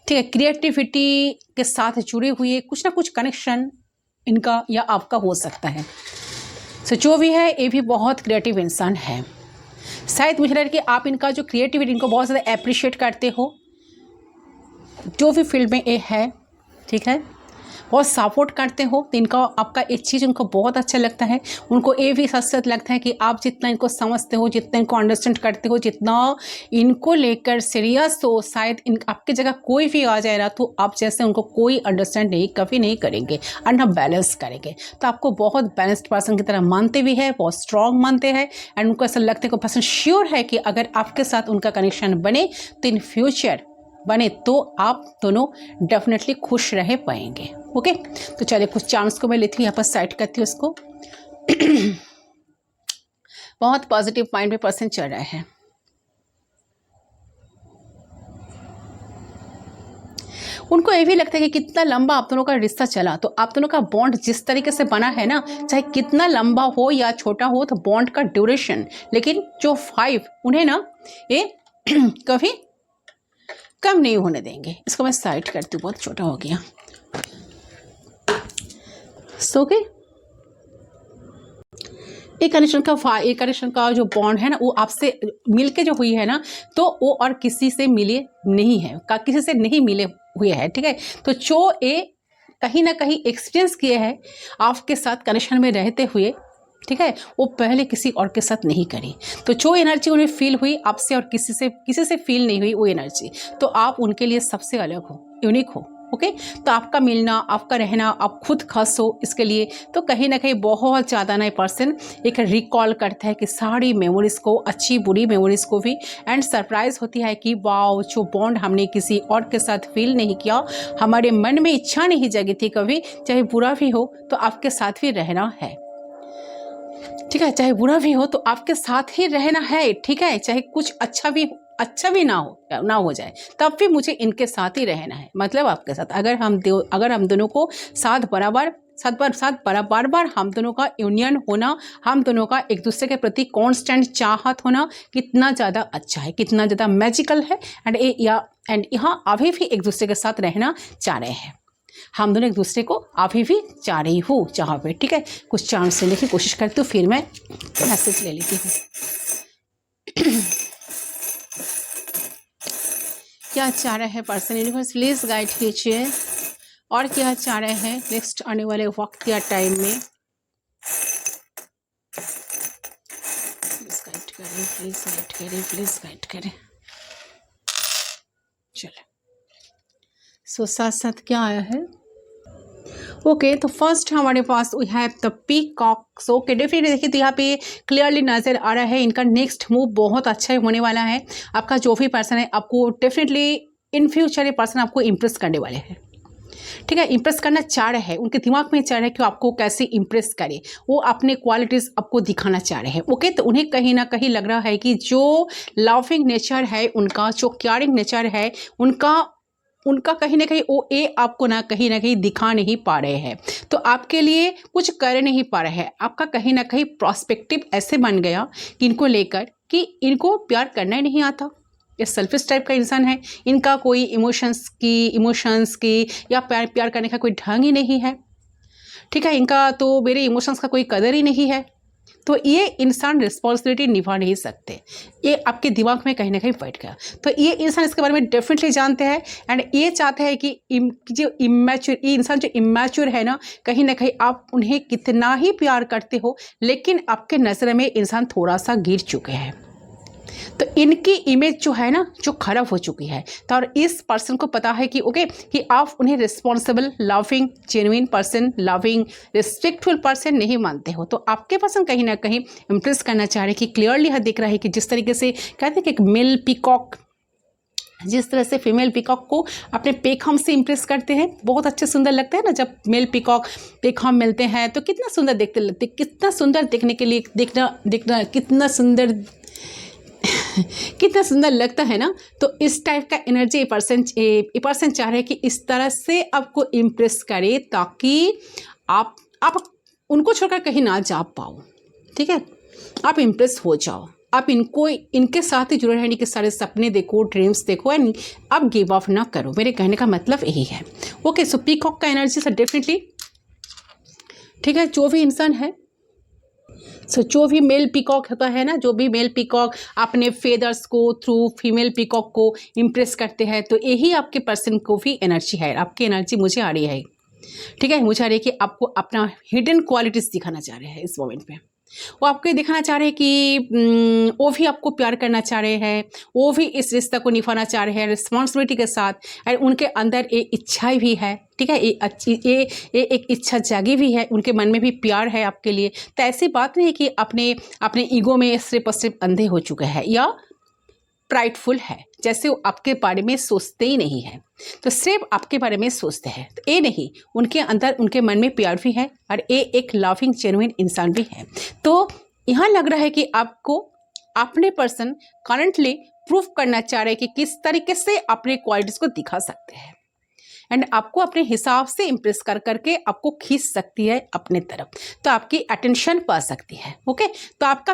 ठीक है, क्रिएटिविटी के साथ जुड़े हुए कुछ ना कुछ कनेक्शन इनका या आपका हो सकता है। सो जो भी है, ये भी बहुत क्रिएटिव इंसान है। शायद मुझे लग रहा है कि आप इनका जो क्रिएटिविटी, इनको बहुत ज़्यादा अप्रिशिएट करते हो, जो भी फील्ड में ये है, ठीक है, बहुत सपोर्ट करते हो। तो इनका, आपका एक चीज़ उनको बहुत अच्छा लगता है, उनको ये भी सच लगता है कि आप जितना इनको समझते हो, जितना इनको अंडरस्टैंड करते हो, जितना इनको लेकर सीरियस हो, शायद आपकी जगह कोई भी आ जाए ना, तो आप जैसे उनको कोई अंडरस्टैंड कभी नहीं करेंगे और ना बैलेंस करेंगे। तो आपको बहुत बैलेंस्ड पर्सन की तरह मानते भी है, बहुत स्ट्रॉन्ग मानते हैं, एंड उनको ऐसा लगता है कि पर्सन श्योर है कि अगर आपके साथ उनका कनेक्शन बने, तो इन फ्यूचर बने, तो आप दोनों डेफिनेटली खुश रह पाएंगे, ओके। तो चलिए, कुछ चांस को मैं लेती हूँ, यहाँ पर साइड करती हूँ उसको। बहुत पॉजिटिव माइंड में पर्सन चल रहा है। उनको ये भी लगता है कि कितना लंबा आप दोनों का रिश्ता चला, तो आप दोनों का बॉन्ड जिस तरीके से बना है ना, चाहे कितना लंबा हो या छोटा हो, तो बॉन्ड का ड्यूरेशन, लेकिन जो 5 उन्हें ना, ये कभी कम नहीं होने देंगे। इसको मैं साइड करती हूँ, बहुत छोटा हो गया। सो एक कनेक्शन का जो बॉन्ड है ना, वो आपसे मिलके जो हुई है ना, तो वो और किसी से मिले नहीं है, किसी से नहीं मिले हुए हैं, ठीक है। तो जो ये कहीं ना कहीं एक्सपीरियंस किए हैं आपके साथ कनेक्शन में रहते हुए, ठीक है, वो पहले किसी और के साथ नहीं करी। तो जो एनर्जी उन्हें फील हुई आपसे और किसी से फील नहीं हुई वो एनर्जी, तो आप उनके लिए सबसे अलग हो, यूनिक हो, ओके। तो आपका मिलना, आपका रहना, आप खुद खुश हो इसके लिए, तो कहीं ना कहीं बहुत ज़्यादा ना पर्सन एक रिकॉल करता है कि सारी मेमोरीज़ को, अच्छी बुरी मेमोरीज़ को भी, एंड सरप्राइज़ होती है कि वाओ, जो बॉन्ड हमने किसी और के साथ फील नहीं किया, हमारे मन में इच्छा नहीं जगी थी कभी, चाहे बुरा भी हो तो आपके साथ भी रहना है, ठीक है, चाहे बुरा भी हो तो आपके साथ ही रहना है, ठीक है, चाहे कुछ अच्छा भी ना हो जाए, तब भी मुझे इनके साथ ही रहना है, मतलब आपके साथ। अगर हम दोनों को साथ बार बार हम दोनों का यूनियन होना, हम दोनों का एक दूसरे के प्रति कांस्टेंट चाहत होना कितना ज़्यादा अच्छा है, कितना ज़्यादा मैजिकल है। एंड यहाँ अभी भी एक दूसरे के साथ रहना चाह रहे हैं, हम दोनों एक दूसरे को अभी भी चाह रही हूँ जहाँ पे, ठीक है। कुछ चांस लेने की कोशिश करती हूँ, फिर मैं मैसेज ले लेती हूँ। क्या चाह रहे हैं पर्सन, यूनिवर्स प्लीज गाइड कीजिए, और क्या चाह रहे हैं नेक्स्ट आने वाले वक्त या टाइम में, प्लीज गाइड करें, प्लीज गाइड करें, प्लीज गाइड करें। चलो, सो साथ साथ क्या आया है, ओके। तो फर्स्ट हमारे पास we have the peacock. Okay, definitely देखिए तो यहाँ पे क्लियरली नजर आ रहा है इनका नेक्स्ट मूव बहुत अच्छा होने वाला है। आपका जो भी पर्सन है, आपको डेफिनेटली इन फ्यूचर ये पर्सन आपको इम्प्रेस करने वाले हैं, ठीक है, इम्प्रेस करना चाह रहे हैं, उनके दिमाग में चाह रहे हैं कि आपको कैसे इम्प्रेस करे, वो अपने क्वालिटीज़ आपको दिखाना चाह रहे हैं, ओके। तो उन्हें कहीं ना कहीं लग रहा है कि जो लविंग नेचर है उनका, जो केयरिंग नेचर है उनका कहीं ना कहीं वो ये आपको ना कहीं दिखा नहीं पा रहे हैं, तो आपके लिए कुछ कर नहीं पा रहे हैं। आपका कहीं ना कहीं प्रोस्पेक्टिव ऐसे बन गया कि इनको लेकर कि इनको प्यार करना ही नहीं आता, ये सेल्फिश टाइप का इंसान है, इनका कोई इमोशंस की या प्यार करने का कोई ढंग ही नहीं है, ठीक है, इनका तो मेरे इमोशंस का कोई कदर ही नहीं है, तो ये इंसान रिस्पॉन्सिबिलिटी निभा नहीं सकते, ये आपके दिमाग में कहीं ना कहीं बैठ गया। तो ये इंसान इसके बारे में डेफिनेटली जानते हैं, एंड ये चाहते हैं कि जो इमेच्योर, ये इंसान जो इमेच्योर है ना कहीं आप उन्हें कितना ही प्यार करते हो, लेकिन आपके नज़र में इंसान थोड़ा सा गिर चुके हैं, तो इनकी इमेज जो है ना जो खराब हो चुकी है। तो और इस पर्सन को पता है कि ओके कि आप उन्हें responsible, loving, genuine person, loving, respectful person नहीं मानते हो, तो आपके पर्सन कहीं ना कहीं इम्प्रेस करना चाह रहे हैं कि क्लियरली यह दिख रहा है कि जिस तरीके से कहते हैं कि एक मेल पीकॉक जिस तरह से फीमेल पीकॉक को अपने पेखम से इम्प्रेस करते हैं, बहुत अच्छे सुंदर लगते हैं ना जब मेल पीकॉक पेखम मिलते हैं, तो कितना सुंदर देखते लगते, कितना सुंदर देखने के लिए, देखना कितना सुंदर लगता है ना। तो इस टाइप का एनर्जी ये पर्सन चाह रहे हैं कि इस तरह से आपको इम्प्रेस करे ताकि आप उनको छोड़कर कहीं ना जा पाओ, ठीक है, आप इम्प्रेस हो जाओ, आप इनके साथ ही जुड़े रहने के सारे सपने देखो, ड्रीम्स देखो, एंड आप गिव अप ना करो, मेरे कहने का मतलब यही है। ओके, सो पीकॉक का एनर्जी से डेफिनेटली, ठीक है, जो भी इंसान है, जो भी मेल पीकॉक होता है ना, जो भी मेल पीकॉक अपने फेदर्स को थ्रू फीमेल पीकॉक को इम्प्रेस करते हैं, तो यही आपके पर्सन को भी एनर्जी है, आपकी एनर्जी मुझे आ रही है, ठीक है, मुझे आ रही है कि आपको अपना हिडन क्वालिटीज़ दिखाना चाह रहे हैं इस मोमेंट पे। वो आपको दिखाना चाह रहे हैं कि वो भी आपको प्यार करना चाह रहे हैं, वो भी इस रिश्ते को निभाना चाह रहे हैं रिस्पॉन्सिबिलिटी के साथ, और उनके अंदर एक इच्छा भी है, ठीक है, ये एक इच्छा जागी भी है, उनके मन में भी प्यार है आपके लिए। तो ऐसी बात नहीं कि अपने ईगो में सिर्फ और सिर्फ अंधे हो चुके हैं या प्राइडफुल है, जैसे वो आपके बारे में सोचते ही नहीं है, तो सिर्फ आपके बारे में सोचते हैं, तो ये नहीं, उनके अंदर उनके मन में प्यार भी है और ये एक लविंग जेन्युइन इंसान भी है। तो यहाँ लग रहा है कि आपको अपने पर्सन करंटली प्रूफ करना चाह रहे हैं कि किस तरीके से अपने क्वालिटीज़ को दिखा सकते हैं, एंड आपको अपने हिसाब से इम्प्रेस करके आपको खींच सकती है अपने तरफ, तो आपकी अटेंशन पा सकती है। ओके, तो आपका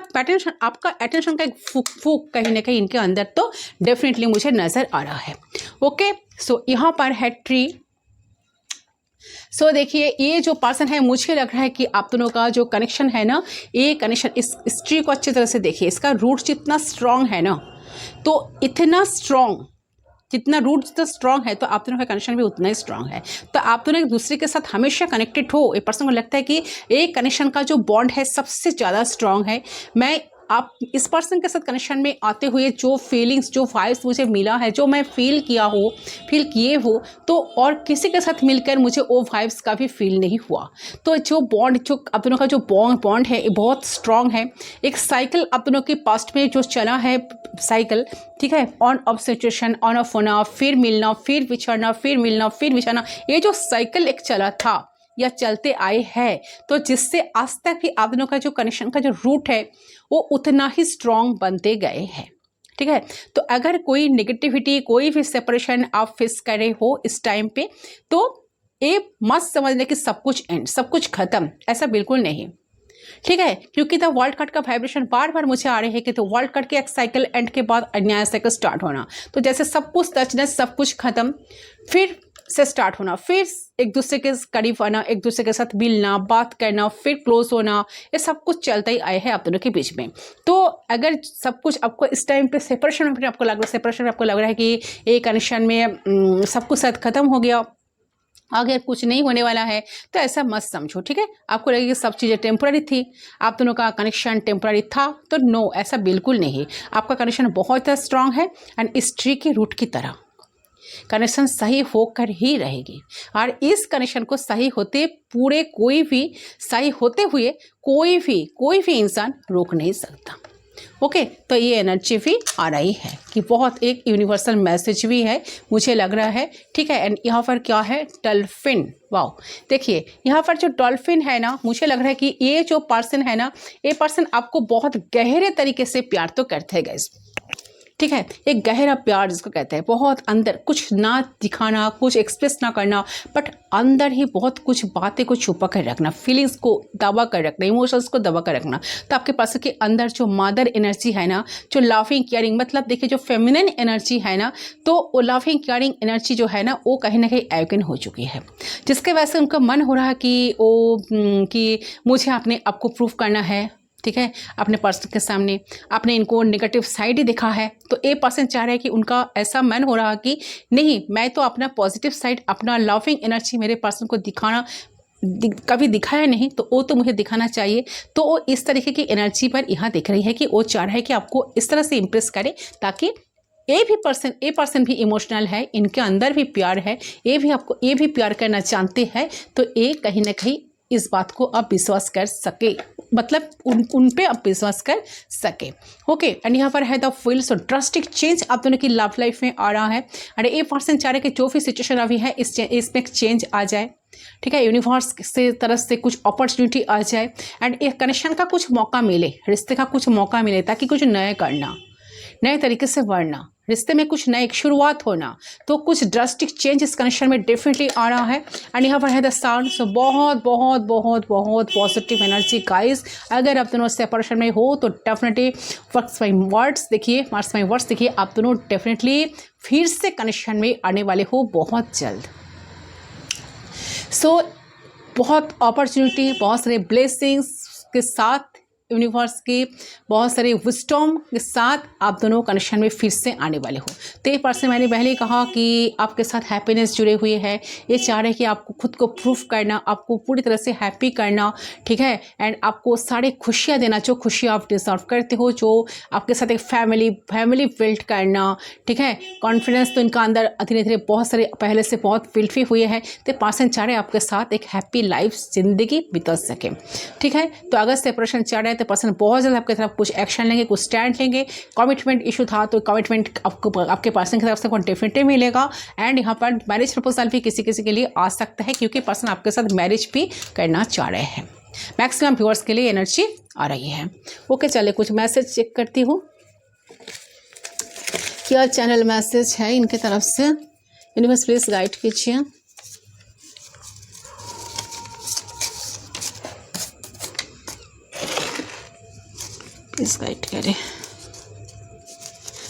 अटेंशन का एक फूक कहीं ना कहीं इनके अंदर तो डेफिनेटली मुझे नज़र आ रहा है। ओके, सो यहाँ पर है ट्री। सो देखिए, ये जो पर्सन है मुझे लग रहा है कि आप दोनों का जो कनेक्शन है ना, ये कनेक्शन इस ट्री को अच्छी तरह से देखिए, इसका रूट जितना स्ट्रॉन्ग है ना, तो इतना स्ट्रॉन्ग, जितना रूट जितना स्ट्रॉन्ग है, तो आप दोनों का कनेक्शन भी उतना ही स्ट्रॉन्ग है। तो आप दोनों एक दूसरे के साथ हमेशा कनेक्टेड हो। एक पर्सन को लगता है कि एक कनेक्शन का जो बॉन्ड है सबसे ज़्यादा स्ट्रॉन्ग है। मैं आप इस पर्सन के साथ कनेक्शन में आते हुए जो फीलिंग्स, जो वाइब्स मुझे मिला है, जो मैं फील किए हो, तो और किसी के साथ मिलकर मुझे वो वाइब्स का भी फील नहीं हुआ। तो जो बॉन्ड, जो आप दोनों का जो बॉन्ड है, ये बहुत स्ट्रांग है। एक साइकिल आप दोनों के पास्ट में जो चला है साइकिल, ठीक है, on off situation, on off होना, फिर मिलना, फिर बिछड़ना, फिर मिलना, फिर बिछड़ना, ये जो साइकिल एक चला था या चलते आए हैं, तो जिससे आज तक भी आप दोनों का जो कनेक्शन का जो रूट है वो उतना ही स्ट्रांग बनते गए हैं। ठीक है, तो अगर कोई नेगेटिविटी, कोई भी सेपरेशन आप फेस कर रहे हो इस टाइम पे, तो ये मत समझने कि सब कुछ एंड, सब कुछ खत्म, ऐसा बिल्कुल नहीं। ठीक है, क्योंकि द वर्ल्ड कार्ड का वाइब्रेशन बार बार मुझे आ रहे हैं कि तो वर्ल्ड कार्ड के एक साइकिल एंड के बाद नया साइकिल स्टार्ट होना, तो जैसे सब कुछ टचनेस, सब कुछ खत्म, फिर से स्टार्ट होना, फिर एक दूसरे के करीब आना, एक दूसरे के साथ मिलना, बात करना, फिर क्लोज होना, ये सब कुछ चलता ही आए हैं आप दोनों के बीच में। तो अगर सब कुछ आपको इस टाइम पे सेपरेशन में आपको लग रहा है कि एक कनेक्शन में सब कुछ शायद खत्म हो गया, अगर कुछ नहीं होने वाला है, तो ऐसा मत समझो। ठीक है, आपको लगेगा कि सब चीज़ें टेम्पररी थी, आप दोनों का कनेक्शन टेम्पररी था, तो नो, ऐसा बिल्कुल नहीं। आपका कनेक्शन बहुत स्ट्रांग है एंड इस ट्री के रूट की तरह कनेक्शन सही होकर ही रहेगी। और इस कनेक्शन को सही होते पूरे सही होते हुए कोई भी इंसान रोक नहीं सकता। ओके, तो ये एनर्जी भी आ रही है कि बहुत एक यूनिवर्सल मैसेज भी है, मुझे लग रहा है। ठीक है, एंड यहाँ पर क्या है, डॉल्फिन। वाह, देखिए यहाँ पर जो डॉल्फिन है ना, मुझे लग रहा है कि ये जो पर्सन है ना, ये पर्सन आपको बहुत गहरे तरीके से प्यार तो करते हैं गाइस। ठीक है, एक गहरा प्यार जिसको कहते हैं, बहुत अंदर, कुछ ना दिखाना, कुछ एक्सप्रेस ना करना, बट अंदर ही बहुत कुछ बातें को छुपा कर रखना, फीलिंग्स को दबा कर रखना, इमोशंस को दबा कर रखना। तो आपके पास के अंदर जो मदर एनर्जी है ना, जो लविंग केयरिंग, मतलब देखिए जो फेमिनिन एनर्जी है ना, तो वो लविंग केयरिंग एनर्जी जो है ना, वो कहीं ना कहीं अवेकन हो चुकी है, जिसके वजह से उनका मन हो रहा है कि मुझे अपने आपको प्रूफ करना है। ठीक है, अपने पर्सन के सामने आपने इनको नेगेटिव साइड ही दिखा है, तो ए पर्सन चाह रहा है कि उनका ऐसा मन हो रहा कि नहीं, मैं तो अपना पॉजिटिव साइड, अपना लविंग एनर्जी मेरे पर्सन को दिखाना कभी दिखाया नहीं, तो वो तो मुझे दिखाना चाहिए। तो वो इस तरीके की एनर्जी पर यहाँ दिख रही है कि वो चाह रहा है कि आपको इस तरह से इम्प्रेस करे, ताकि ए पर्सन भी इमोशनल है, इनके अंदर भी प्यार है, ये भी प्यार करना चाहते हैं, तो ये कहीं ना कहीं इस बात को आप विश्वास कर सके, मतलब उन पे आप विश्वास कर सके। ओके, एंड यहाँ पर है the feel, so drastic change आप दोनों की लव लाइफ में आ रहा है। अरे ये पर्सन चाह रहे कि जो भी सिचुएशन अभी है इसमें एक चेंज आ जाए। ठीक है, यूनिवर्स से तरफ से कुछ अपॉर्चुनिटी आ जाए एंड एक कनेक्शन का कुछ मौका मिले, रिश्ते का कुछ मौका मिले, ताकि कुछ नया करना, नए तरीके से बढ़ना, रिश्ते में कुछ नई शुरुआत होना। तो कुछ ड्रास्टिक चेंज इस कनेक्शन में डेफिनेटली आ रहा है। एंड यहाँ पर है द साउंड, सो बहुत बहुत बहुत बहुत पॉजिटिव एनर्जी गाइस। अगर आप दोनों सेपरेशन में हो तो डेफिनेटली मार्क्स माय वर्ड्स देखिए, आप दोनों डेफिनेटली फिर से कनेक्शन में आने वाले हो बहुत जल्द। सो बहुत अपॉर्चुनिटी, बहुत सारे ब्लेसिंग्स के साथ, यूनिवर्स के बहुत सारे विस्डम के साथ आप दोनों कनेक्शन में फिर से आने वाले हो। तो ये पर्सन, मैंने पहले ही कहा कि आपके साथ हैप्पीनेस जुड़े हुए हैं, ये चाह रहे हैं कि आपको खुद को प्रूफ करना, आपको पूरी तरह से हैप्पी करना। ठीक है, एंड आपको सारे खुशियाँ देना, जो खुशियाँ आप डिजर्व करते हो, जो आपके साथ एक फैमिली बिल्ड करना। ठीक है, कॉन्फिडेंस तो इनका अंदर धीरे धीरे बहुत सारे पहले से बहुत बिल्ड भी हुए हैं। तो पर्सन चाह रहे हैं आपके साथ एक हैप्पी लाइफ जिंदगी बिता सके। ठीक है, तो अगर सेपरेशन चाह रहे हैं तो पर्सन बहुत ज़्यादा आपकी तरफ कुछ एक्शन लेंगे, कुछ स्टैंड लेंगे। कमिटमेंट इशू था तो कमिटमेंट आपके पर्सन की तरफ से डेफिनेटली मिलेगा। एंड यहाँ पर मैरिज प्रपोजल भी किसी के लिए आ सकता है, क्योंकि पर्सन आपके साथ मैरिज भी करना चाह रहे हैं। मैक्सिमम व्यूअर्स के लिए एनर्जी आ रही है। ओके, चलिए कुछ मैसेज चेक करती हूँ, क्या चैनल मैसेज है इनके तरफ से। यूनिवर्स प्लीज गाइड कीजिए। प्लीज गाइड करें।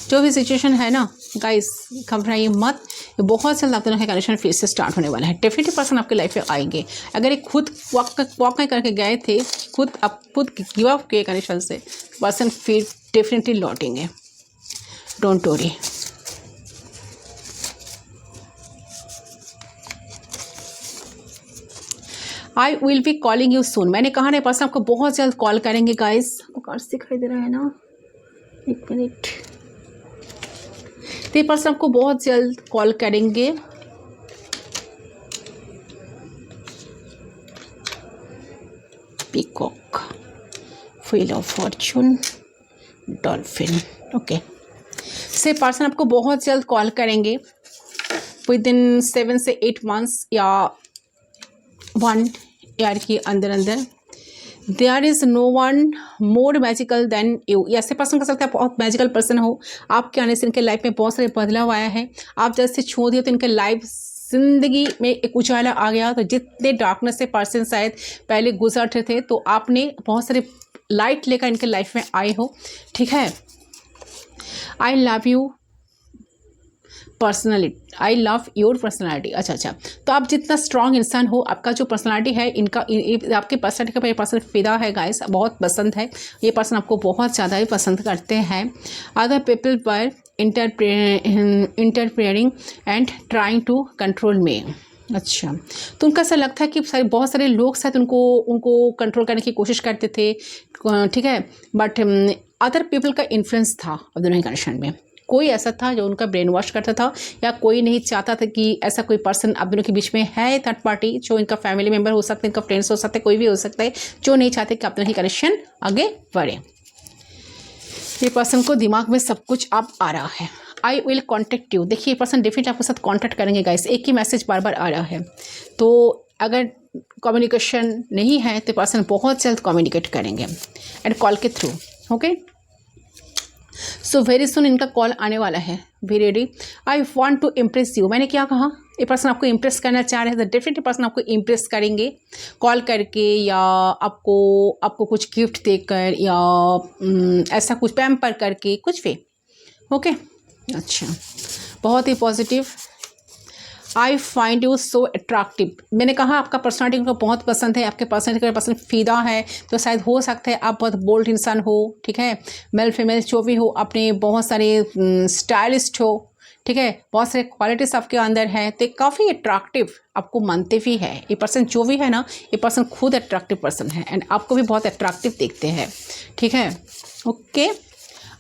जो भी सिचुएशन है ना गाइस, घबराइए मत, बहुत जल्द आप दोनों का कनेक्शन फिर से स्टार्ट होने वाला है। डेफिनेटली पर्सन आपके लाइफ में आएंगे। अगर एक खुद वॉक करके गए थे, खुद गिव अप किए कनेक्शन से, पर्सन फिर डेफिनेटली लौटेंगे, don't worry. I will be calling you soon, मैंने कहा ना पर्सन आपको बहुत जल्द कॉल करेंगे गाइस। कार्ड्स दिखाई दे रहा है ना, एक मिनट। तो ये पर्सन आपको बहुत जल्द कॉल करेंगे। Peacock, wheel of Fortune, dolphin. Okay, से पर्सन आपको बहुत जल्द कॉल करेंगे विद इन 7 से 8 मंथ्स या 1 ईयर के अंदर अंदर। There is no one more magical than you. ऐसे पर्सन का सकता है बहुत मैजिकल पर्सन हो, आपके आने से इनके लाइफ में बहुत सारे बदलाव आया है। आप जैसे छोड़ दिए तो इनके लाइफ जिंदगी में एक उजाला आ गया। तो जितने डार्कनेस से पर्सन शायद पहले गुजरते थे, तो आपने बहुत सारे लाइट लेकर इनके लाइफ में आए हो। ठीक है, I love you personality, I love your personality. अच्छा, तो आप जितना स्ट्रांग इंसान हो, आपका जो पर्सनैलिटी है, इनका आपके पर्सनैलिटी का ये पर्सन फिदा है गाइस, बहुत पसंद है। ये पर्सन आपको बहुत ज़्यादा ही पसंद करते हैं। Other people were interfering and trying to control में। अच्छा, तो उनका ऐसा लगता है कि बहुत सारे लोग शायद उनको कंट्रोल करने की कोशिश करते थे। ठीक है, बट अदर पीपल का इन्फ्लुएंस था अब दोनों कंडीशन में। कोई ऐसा था जो उनका ब्रेन वॉश करता था, या कोई नहीं चाहता था कि ऐसा कोई पर्सन आप दोनों के बीच में है, थर्ड पार्टी, जो इनका फैमिली मेम्बर हो सकते हैं, इनका फ्रेंड्स हो सकते हैं, कोई भी हो सकता है, जो नहीं चाहते कि आप दोनों की कनेक्शन आगे बढ़े। ये पर्सन को दिमाग में सब कुछ अब आ रहा है। I will contact you. देखिए, ये पर्सन डेफिनेटली आपके साथ कॉन्टैक्ट करेंगे गाइस। एक ही मैसेज बार बार आ रहा है। तो अगर कम्युनिकेशन नहीं है तो पर्सन बहुत जल्द कम्युनिकेट करेंगे एंड कॉल के थ्रू। ओके, सो वेरी सुन इनका कॉल आने वाला है। Be ready. I want to impress you. मैंने क्या कहा, ये पर्सन आपको इम्प्रेस करना चाह रहे हैं, तो डेफिनेटली पर्सन आपको इम्प्रेस करेंगे कॉल करके, या आपको कुछ गिफ्ट देकर, या ऐसा कुछ पैम्पर करके, कुछ भी। ओके, अच्छा, बहुत ही positive. I find you so attractive. मैंने कहा आपका पर्सनालिटी उनको बहुत पसंद है, आपके पर्सनालिटी का पर्सन फिदा है। तो शायद हो सकता है आप बहुत बोल्ड इंसान हो। ठीक है, मेल फीमेल जो भी हो, अपने बहुत सारे स्टाइलिस्ट हो। ठीक है, बहुत सारे क्वालिटीज़ आपके अंदर है, तो काफ़ी अट्रैक्टिव आपको मानते भी है। ये पर्सन जो भी है ना, ये पर्सन खुद अट्रैक्टिव पर्सन है एंड आपको भी बहुत अट्रैक्टिव देखते हैं। ठीक है, okay.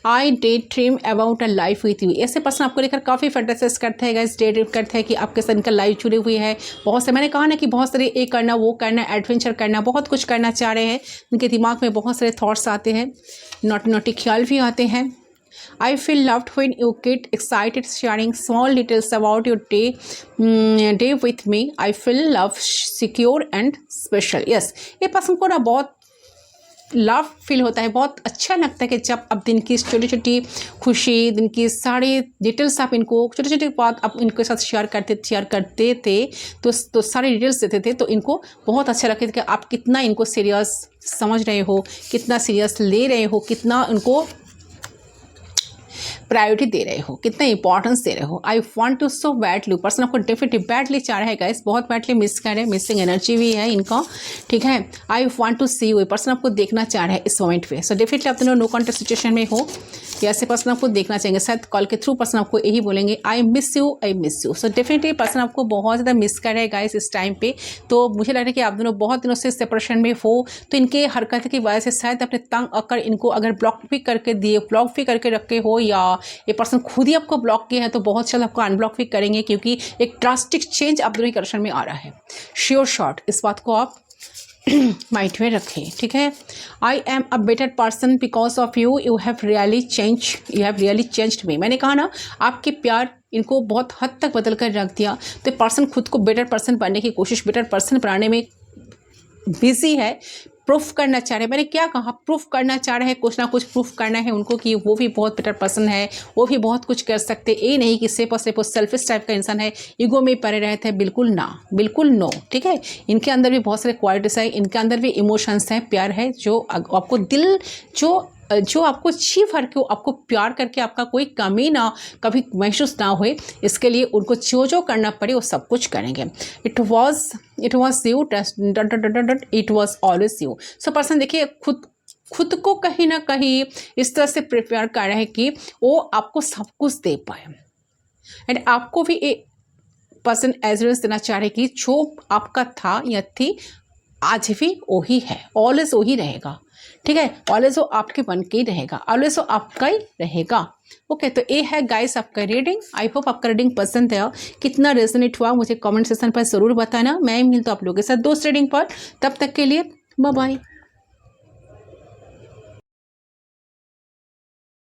I day dream about a life with you. ऐसे पर्सन आपको लेकर काफ़ी फैंटेसाइज करते हैं गाइस, डे ड्रीम करते हैं कि आपके साथ इनका लाइफ जुड़ी हुई है। बहुत से, मैंने कहा ना कि बहुत सारे ये करना वो करना, एडवेंचर करना, बहुत कुछ करना चाह रहे हैं। उनके दिमाग में बहुत सारे थॉट्स आते हैं, नोटी ख्याल भी आते हैं। I feel loved when you get excited sharing small details about your day with me. I feel love, secure and special. Yes, ये पर्सन को ना बहुत लव फील होता है, बहुत अच्छा लगता है कि जब आप दिन की छोटी छोटी खुशी, दिन की सारी डिटेल्स आप इनको, छोटी छोटी बात आप इनके साथ शेयर करते थे, तो सारी डिटेल्स देते थे, तो इनको बहुत अच्छा लगता है कि आप कितना इनको सीरियस समझ रहे हो, कितना सीरियस ले रहे हो, कितना उनको प्रायोरिटी दे रहे हो, कितना इंपॉर्टेंस दे रहे हो। I want to so badly. Person आपको डेफिनेटली बैडली चाह रहा है गाइस, बहुत बैडली मिस कर रहे हैं, मिसिंग एनर्जी भी है इनका। ठीक है, I want to see you. Person आपको देखना चाह रहा है इस मोमेंट पे। सो डेफिनेटली आप दोनों नो कॉन्टेक्ट सिचुएशन में हो, ऐसे पर्सन आपको देखना चाहेंगे। शायद कॉल के थ्रू पर्सन आपको यही बोलेंगे, I miss you, I miss you. So definitely person आपको बहुत ज़्यादा मिस कर रहा है गाइस इस टाइम पे। तो मुझे लग रहा है कि आप दोनों बहुत दिनों से सेपरेशन में हो, तो इनके हरकत की वजह से शायद अपने तंग आकर इनको अगर ब्लॉक भी करके रखे हो, या ये पर्सन खुद ही आपको ब्लॉक किया है, तो बहुत जल्द आपको अनब्लॉक भी करेंगे, क्योंकि एक ड्रास्टिक चेंज आप दोनों के कनेक्शन में आ रहा है। श्योर शॉट, इस बात को आप माइंड में रखें। ठीक है, I am a better person because of you, you have really changed me. मैंने कहा ना, आपके प्यार इनको बहुत हद तक बदल कर रख दिया। तो पर्सन खुद को बेटर पर्सन बनने की कोशिश, बेटर पर्सन बनाने में बिजी है, प्रूफ करना चाह रहे हैं। मैंने क्या कहा, प्रूफ करना चाह रहे हैं, कुछ ना कुछ प्रूफ करना है उनको कि वो भी बहुत बेटर पर्सन है, वो भी बहुत कुछ कर सकते। ये नहीं कि सिर्फ और सिर्फ सेल्फिश टाइप का इंसान है, ईगो में पड़े रहते हैं, बिल्कुल ना, बिल्कुल नो। ठीक है, इनके अंदर भी बहुत सारे क्वालिटीज़ है, इनके अंदर भी इमोशंस हैं, प्यार है, जो आपको दिल जो आपको छी भर के आपको प्यार करके आपका कोई कमी ना कभी महसूस ना हुए, इसके लिए उनको जो करना पड़े वो सब कुछ करेंगे। It was you, it was always you. So person देखिए खुद को कहीं ना कहीं इस तरह से प्रिपेयर कर रहे हैं कि वो आपको सब कुछ दे पाए, एंड आपको भी एक पर्सन एश्योरेंस देना चाह रहे कि जो आपका था या थी, आज भी वही है, ऑलवेज वही रहेगा। ठीक है, ऑलवेज वो आपके बन के ही रहेगा, ऑलवेज वो आपका ही रहेगा। ओके, तो ये है गाइस आपका रीडिंग। आई होप आपका रीडिंग पसंद है, कितना रेजोनेट हुआ मुझे कमेंट सेक्शन पर ज़रूर बताना। मैं मिलता हूँ आप लोगों के साथ दोस्त रीडिंग पर, तब तक के लिए बाय बाय।